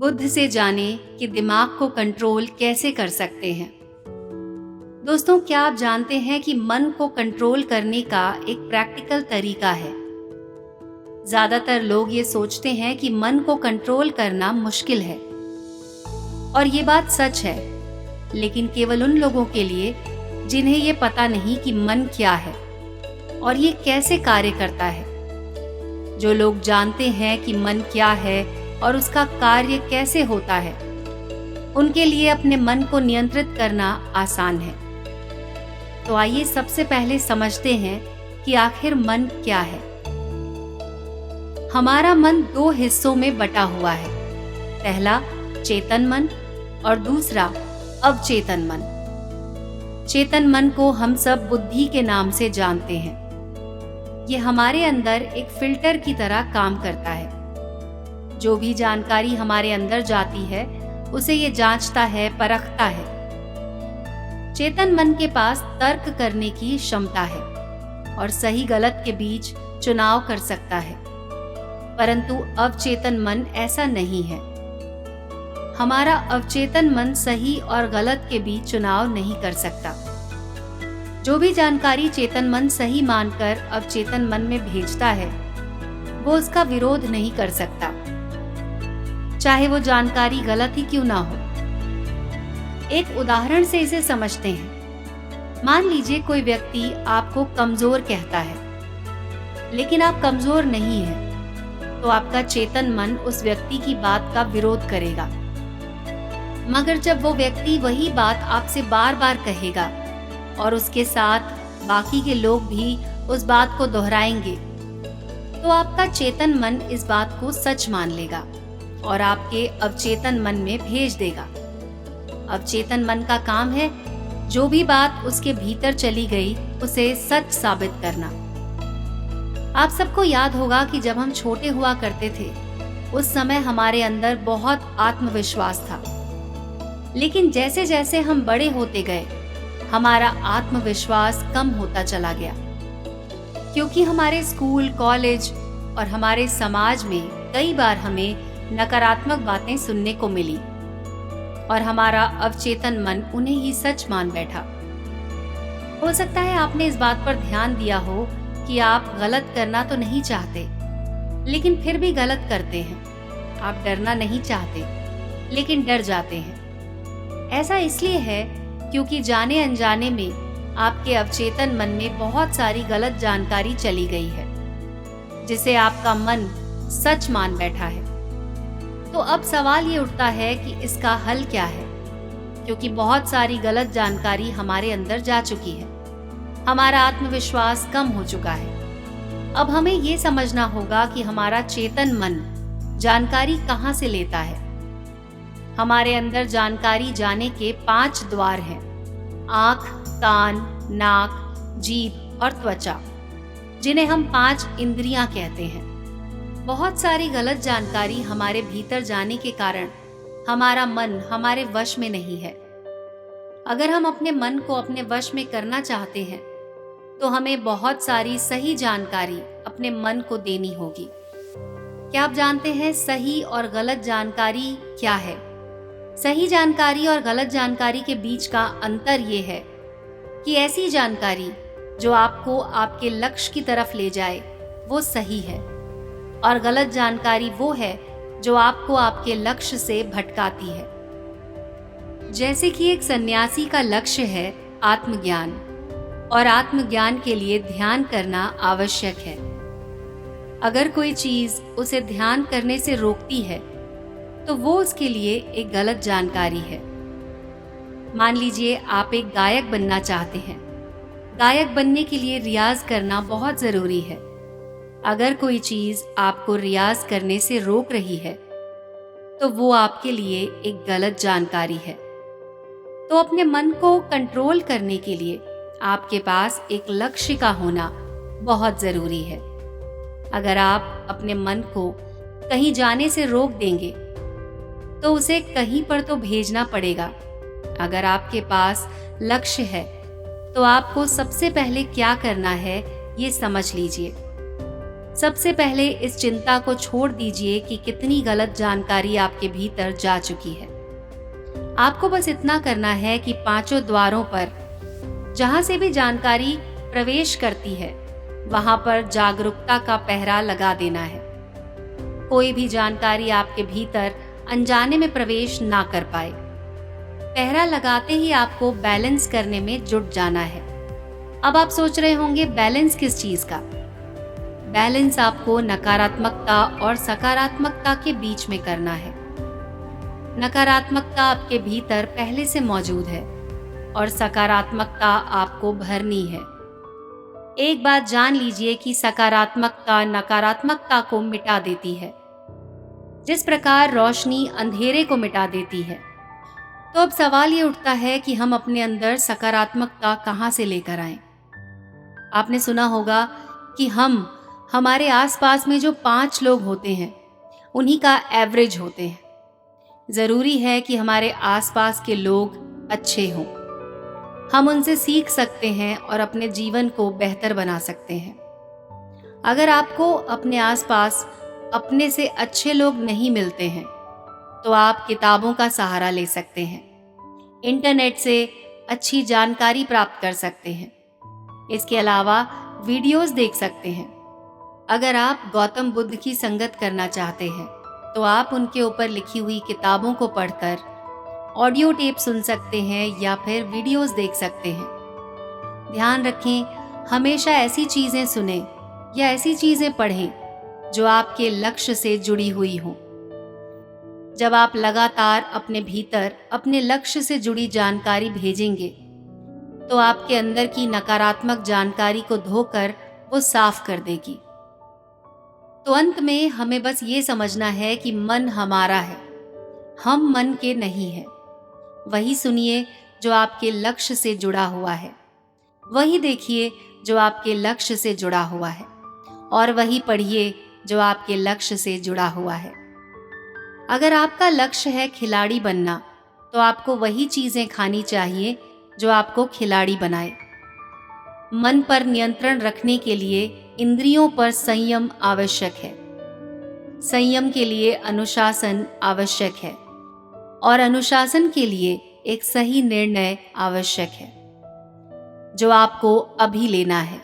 बुद्ध से जाने कि दिमाग को कंट्रोल कैसे कर सकते हैं। दोस्तों, क्या आप जानते हैं कि मन को कंट्रोल करने का एक प्रैक्टिकल तरीका है। ज्यादातर लोग ये सोचते हैं कि मन को कंट्रोल करना मुश्किल है, और ये बात सच है, लेकिन केवल उन लोगों के लिए जिन्हें ये पता नहीं कि मन क्या है और ये कैसे कार्य करता है। जो लोग जानते हैं कि मन क्या है और उसका कार्य कैसे होता है, उनके लिए अपने मन को नियंत्रित करना आसान है। तो आइए सबसे पहले समझते हैं कि आखिर मन क्या है। हमारा मन दो हिस्सों में बटा हुआ है। पहला चेतन मन और दूसरा अवचेतन मन। चेतन मन को हम सब बुद्धि के नाम से जानते हैं। ये हमारे अंदर एक फिल्टर की तरह काम करता है। जो भी जानकारी हमारे अंदर जाती है उसे ये जांचता है, परखता है। चेतन मन के पास तर्क करने की क्षमता है और सही गलत के बीच चुनाव कर सकता है, परंतु अवचेतन मन ऐसा नहीं है। हमारा अवचेतन मन सही और गलत के बीच चुनाव नहीं कर सकता। जो भी जानकारी चेतन मन सही मानकर अवचेतन मन में भेजता है, वो उसका विरोध नहीं कर सकता, चाहे वो जानकारी गलत ही क्यों ना हो। एक उदाहरण से इसे समझते हैं। मान लीजिए कोई व्यक्ति आपको कमजोर कहता है, लेकिन आप कमजोर नहीं हैं, तो आपका चेतन मन उस व्यक्ति की बात का विरोध करेगा। मगर जब वो व्यक्ति वही बात आपसे बार बार कहेगा और उसके साथ बाकी के लोग भी उस बात को दोहराएंगे, तो आपका चेतन मन इस बात को सच मान लेगा और आपके अवचेतन मन में भेज देगा। अवचेतन मन का काम है जो भी बात उसके भीतर चली गई उसे सच साबित करना। आप सबको याद होगा कि जब हम छोटे हुआ करते थे, उस समय हमारे अंदर बहुत आत्मविश्वास था, लेकिन जैसे जैसे हम बड़े होते गए, हमारा आत्मविश्वास कम होता चला गया, क्योंकि हमारे स्कूल, कॉलेज और हमारे समाज में कई बार हमें नकारात्मक बातें सुनने को मिली और हमारा अवचेतन मन उन्हें ही सच मान बैठा। हो सकता है आपने इस बात पर ध्यान दिया हो कि आप गलत करना तो नहीं चाहते, लेकिन फिर भी गलत करते हैं। आप डरना नहीं चाहते, लेकिन डर जाते हैं। ऐसा इसलिए है क्योंकि जाने अनजाने में आपके अवचेतन मन में बहुत सारी गलत जानकारी चली गई है, जिसे आपका मन सच मान बैठा है। तो अब सवाल ये उठता है कि इसका हल क्या है, क्योंकि बहुत सारी गलत जानकारी हमारे अंदर जा चुकी है। हमारा आत्मविश्वास कम हो चुका है। अब हमें ये समझना होगा कि हमारा चेतन मन जानकारी कहाँ से लेता है। हमारे अंदर जानकारी जाने के 5 द्वार हैं: आँख, कान, नाक, जीभ और त्वचा, जिन्हें हम 5 इंद्रियां कहते हैं। बहुत सारी गलत जानकारी हमारे भीतर जाने के कारण हमारा मन हमारे वश में नहीं है। अगर हम अपने मन को अपने वश में करना चाहते हैं, तो हमें बहुत सारी सही जानकारी अपने मन को देनी होगी। क्या आप जानते हैं सही और गलत जानकारी क्या है? सही जानकारी और गलत जानकारी के बीच का अंतर ये है कि ऐसी जानकारी जो आपको आपके लक्ष्य की तरफ ले जाए वो सही है, और गलत जानकारी वो है जो आपको आपके लक्ष्य से भटकाती है। जैसे कि एक सन्यासी का लक्ष्य है आत्मज्ञान, और आत्मज्ञान के लिए ध्यान करना आवश्यक है। अगर कोई चीज उसे ध्यान करने से रोकती है, तो वो उसके लिए एक गलत जानकारी है। मान लीजिए आप एक गायक बनना चाहते हैं। गायक बनने के लिए रियाज करना बहुत जरूरी है। अगर कोई चीज आपको रियाज करने से रोक रही है, तो वो आपके लिए एक गलत जानकारी है। तो अपने मन को कंट्रोल करने के लिए आपके पास एक लक्ष्य का होना बहुत जरूरी है। अगर आप अपने मन को कहीं जाने से रोक देंगे, तो उसे कहीं पर तो भेजना पड़ेगा। अगर आपके पास लक्ष्य है, तो आपको सबसे पहले क्या करना है ये समझ लीजिए। सबसे पहले इस चिंता को छोड़ दीजिए कि कितनी गलत जानकारी आपके भीतर जा चुकी है। आपको बस इतना करना है कि पांचों द्वारों पर जहां से भी जानकारी प्रवेश करती है, वहां पर जागरूकता का पहरा लगा देना है। कोई भी जानकारी आपके भीतर अनजाने में प्रवेश ना कर पाए। पहरा लगाते ही आपको बैलेंस करने में जुट जाना है। अब आप सोच रहे होंगे, बैलेंस किस चीज का? बैलेंस आपको नकारात्मकता और सकारात्मकता के बीच में करना है। नकारात्मकता आपके भीतर पहले से मौजूद है और सकारात्मकता आपको भरनी है। एक बात जान लीजिए कि सकारात्मकता नकारात्मकता को मिटा देती है, जिस प्रकार रोशनी अंधेरे को मिटा देती है। तो अब सवाल ये उठता है कि हम अपने अंदर सकारात्मकता कहाँ से लेकर आएं? आपने सुना होगा कि हम हमारे आसपास में जो 5 लोग होते हैं, उन्हीं का एवरेज होते हैं। जरूरी है कि हमारे आसपास के लोग अच्छे हों। हम उनसे सीख सकते हैं और अपने जीवन को बेहतर बना सकते हैं। अगर आपको अपने आसपास अपने से अच्छे लोग नहीं मिलते हैं, तो आप किताबों का सहारा ले सकते हैं। इंटरनेट से अच्छी जानकारी प्राप्त कर सकते हैं। इसके अलावा वीडियोस देख सकते हैं। अगर आप गौतम बुद्ध की संगत करना चाहते हैं, तो आप उनके ऊपर लिखी हुई किताबों को पढ़कर ऑडियो टेप सुन सकते हैं या फिर वीडियोस देख सकते हैं। ध्यान रखें, हमेशा ऐसी चीजें सुनें या ऐसी चीजें पढ़ें जो आपके लक्ष्य से जुड़ी हुई हों। जब आप लगातार अपने भीतर अपने लक्ष्य से जुड़ी जानकारी भेजेंगे, तो आपके अंदर की नकारात्मक जानकारी को धोकर वो साफ कर देगी। तो अंत में हमें बस ये समझना है कि मन हमारा है, हम मन के नहीं हैं। वही सुनिए जो आपके लक्ष्य से जुड़ा हुआ है, वही देखिए जो आपके लक्ष्य से जुड़ा हुआ है, और वही पढ़िए जो आपके लक्ष्य से जुड़ा हुआ है। अगर आपका लक्ष्य है खिलाड़ी बनना, तो आपको वही चीजें खानी चाहिए जो आपको खिलाड़ी बनाए। मन पर नियंत्रण रखने के लिए इंद्रियों पर संयम आवश्यक है। संयम के लिए अनुशासन आवश्यक है, और अनुशासन के लिए एक सही निर्णय आवश्यक है, जो आपको अभी लेना है।